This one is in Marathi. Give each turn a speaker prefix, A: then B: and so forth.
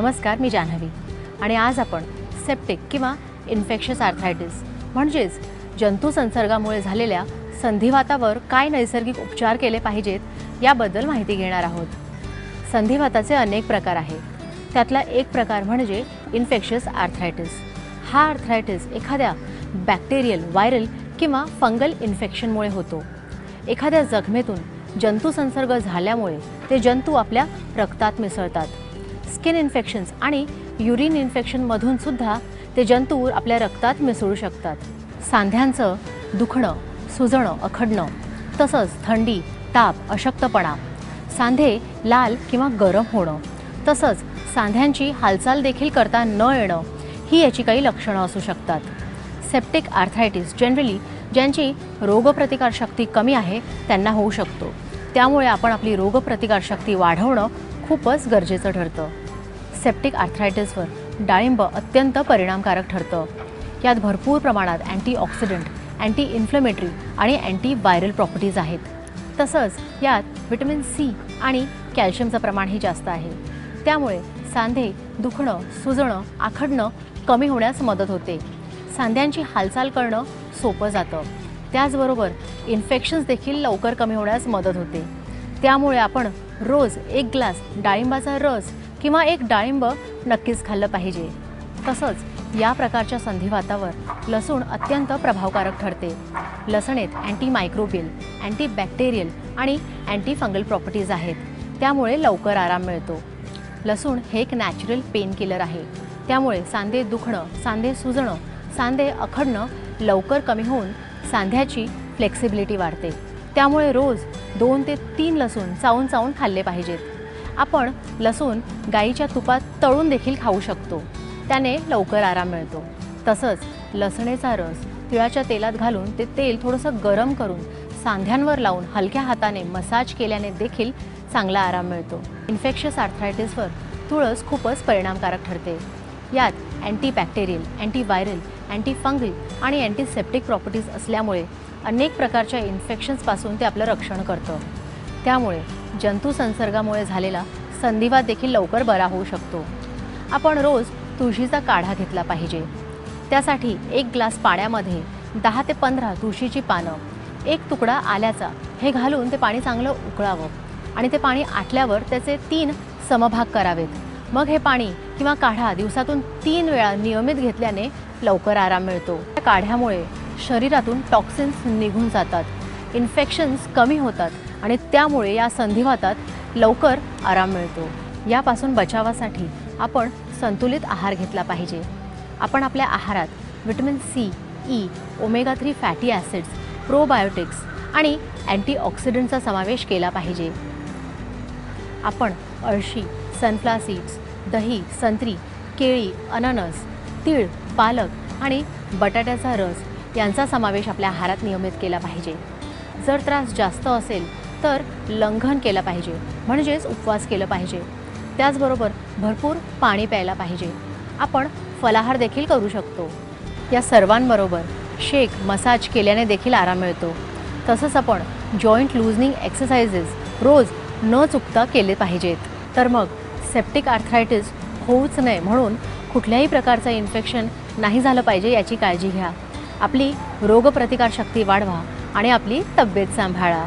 A: नमस्कार, मी जान्हवी आणि आज आपण सेप्टिक किंवा इन्फेक्शस आर्थरायटिस म्हणजेच जंतू संसर्गामुळे झालेल्या संधिवातावर काय नैसर्गिक उपचार केले पाहिजेत याबद्दल माहिती घेणार आहोत। संधिवाताचे अनेक प्रकार आहेत, त्यातला एक प्रकार म्हणजे इन्फेक्शस आर्थरायटिस। हा आर्थरायटिस एखाद्या बॅक्टेरियल, व्हायरल किंवा फंगल इन्फेक्शनमुळे होतो। एखाद्या जखमेतून जंतू संसर्ग झाल्यामुळे ते जंतू आपल्या रक्तात मिसळतात। स्किन इन्फेक्शन्स आणि युरिन इन्फेक्शनमधून सुद्धा ते जंतू आपल्या रक्तात मिसळू शकतात। सांध्यांचं दुखणं, सुजणं, अखडणं, तसंच थंडी, ताप, अशक्तपणा, सांधे लाल किंवा गरम होणं, तसंच सांध्यांची हालचाल देखील करता न येणं ही याची काही लक्षणं असू शकतात। सेप्टिक आर्थरायटिस जनरली ज्यांची रोगप्रतिकारशक्ती कमी आहे त्यांना होऊ शकतो, त्यामुळे आपण आपली रोगप्रतिकारशक्ती वाढवणं खूपच गरजेचं ठरतं। सेप्टिक आर्थरायटिसवर डाळिंब अत्यंत परिणामकारक ठरतं। यात भरपूर प्रमाणात अँटीऑक्सिडंट, अँटी इन्फ्लेमेटरी आणि अँटीव्हायरल प्रॉपर्टीज आहेत। तसंच यात व्हिटॅमिन सी आणि कॅल्शियमचं प्रमाणही जास्त आहे, त्यामुळे सांधे दुखणं, सुजणं, आखडणं कमी होण्यास मदत होते। सांध्यांची हालचाल करणं सोपं जातं, त्याचबरोबर इन्फेक्शन्स देखील लवकर कमी होण्यास मदत होते। त्यामुळे आपण रोज एक ग्लास डाळिंबाचा रस किंवा एक डाळिंब नक्कीच खाल्लं पाहिजे। तसंच या प्रकारच्या संधिवातावर लसूण अत्यंत प्रभावकारक ठरते। लसणेत अँटीमायक्रोबियल, अँटीबॅक्टेरियल आणि अँटीफंगल प्रॉपर्टीज आहेत, त्यामुळे लवकर आराम मिळतो। लसूण हे एक नॅचरल पेन किलर आहे, त्यामुळे सांधे दुखणं, सांधे सुजणं, सांधे अखडणं लवकर कमी होऊन सांध्याची फ्लेक्सिबिलिटी वाढते। त्यामुळे रोज 2 ते 3 लसूण चावून चावून खाल्ले पाहिजेत। आपण लसूण गाईच्या तुपात तळून देखील खाऊ शकतो, त्याने लवकर आराम मिळतो। तसंच लसणेचा रस तिळाच्या तेलात घालून ते तेल थोडंसं गरम करून सांध्यांवर लावून हलक्या हाताने मसाज केल्याने देखील चांगला आराम मिळतो। इन्फेक्शस आर्थरायटिसवर तुळस खूपच परिणामकारक ठरते। यात अँटीबॅक्टेरियल, अँटीव्हायरल, अँटीफंगल आणि अँटीसेप्टिक प्रॉपर्टीज असल्यामुळे अनेक प्रकारच्या इन्फेक्शन्सपासून ते आपलं रक्षण करतं। त्यामुळे जंतू संसर्गामुळे झालेला संधिवात देखील लवकर बरा होऊ शकतो। आपण रोज तुळशीचा काढा घेतला पाहिजे। त्यासाठी एक ग्लास पाण्यामध्ये 10 ते 15 तुळशीची पानं, एक तुकडा आल्याचा हे घालून ते पाणी चांगलं उकळावं आणि ते पाणी आटल्यावर त्याचे 3 समभाग करावेत। मग हे पाणी किंवा काढा दिवसातून 3 वेळा नियमित घेतल्याने लवकर आराम मिळतो। या काढ्यामुळे शरीरातून टॉक्सिन्स निघून जातात, इन्फेक्शन्स कमी होतात आणि त्यामुळे या संधिवातात लवकर आराम मिळतो। यापासून बचावासाठी आपण संतुलित आहार घेतला पाहिजे। आपण आपल्या आहारात vitamin C, E, omega 3 fatty acids, probiotics आणि अँटीऑक्सिडंटचा समावेश केला पाहिजे। आपण अळशी, सनफ्लावर सीड्स, दही, संत्री, केळी, अननस, तीळ, पालक आणि बटाट्याचा रस यांचा समावेश आपल्या आहारात नियमित केला पाहिजे। जर त्रास जास्त असेल तर लंघन केलं पाहिजे, म्हणजेच उपवास केलं पाहिजे। त्याचबरोबर भरपूर पाणी प्यायला पाहिजे। आपण फलाहार देखील करू शकतो। या सर्वांबरोबर शेक, मसाज केल्याने देखील आराम मिळतो। तसंच आपण जॉईंट लूजनिंग एक्सरसाइजेस रोज न चुकता केले पाहिजेत। तर मग सेप्टिक आर्थरायटिस होऊच नये म्हणून कुठल्याही प्रकारचं इन्फेक्शन नाही झालं पाहिजे याची काळजी घ्या। आपली रोगप्रतिकारशक्ती वाढवा आणि आपली तब्येत सांभाळा।